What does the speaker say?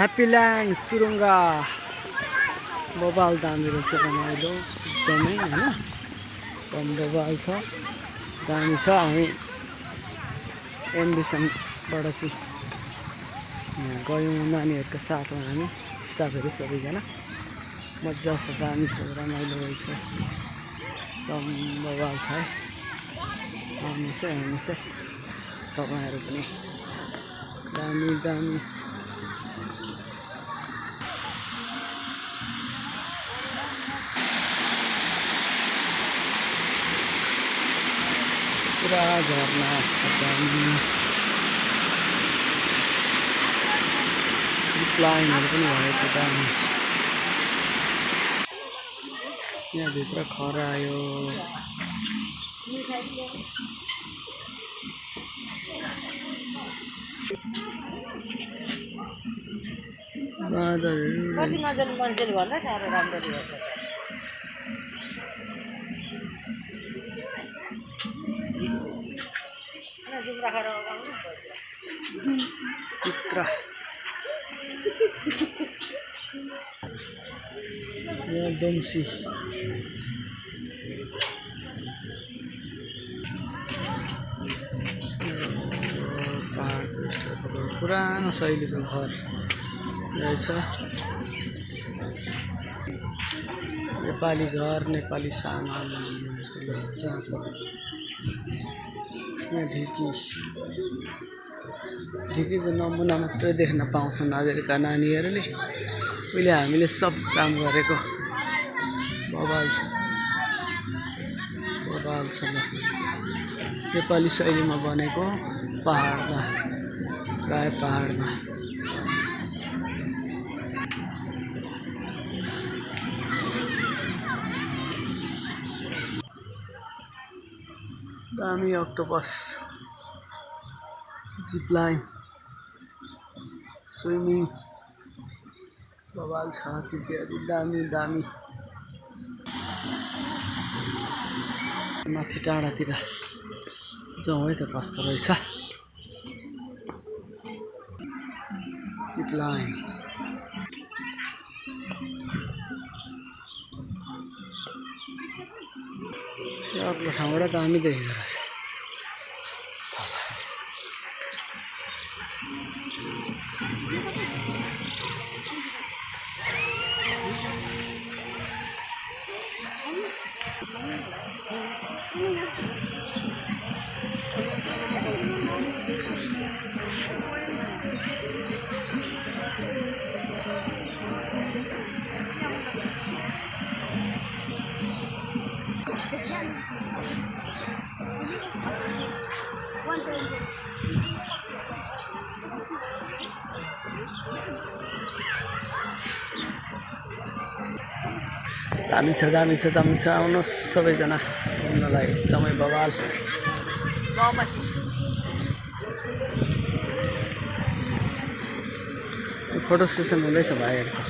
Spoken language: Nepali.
ह्याप्पी ल्यान्ड सुरुङ्गा बबाल दामी रहेछ रमाइलो एकदमै होइन कम बबाल छ दामी छ। हामी एम्बिसनबाट चाहिँ गयौँ नानीहरूको साथमा हामी स्टाफहरू सबैजना मजा छ दामी छ रमाइलो रहेछ कम बबाल छ है। आउनुहोस् है तपाईँहरू पनि दामी दामी पुरा झर्ना दामी जिप लाइनहरू पनि भएको दामी। यहाँभित्र खरायो चित्रा यहाँ डोम्सी पुरानो शैलीको घर रहेछ। नेपाली घर नेपाली सामान यहाँ ढिकीको नमुना मात्रै देख्न पाउँछन् आजका नानीहरूले। उहिले हामीले सब काम गरेको बबाल छ ल। नेपाली शैलीमा बनेको पहाडमा प्राय पहाडमा दामी अक्टोपस जिप लाइन स्विमिङ बबाल छ इत्यादि दामी दामी। माथि टाढातिर जाउँ है त कस्तो रहेछ जिप लाइन। अग्लो ठाउँबाट दामी देखिँदो रहेछ। दामी छ आउनुहोस् सबैजना घुम्नलाई एकदमै बवाल। फोटो सेसन हुँदैछ भाइहरूको।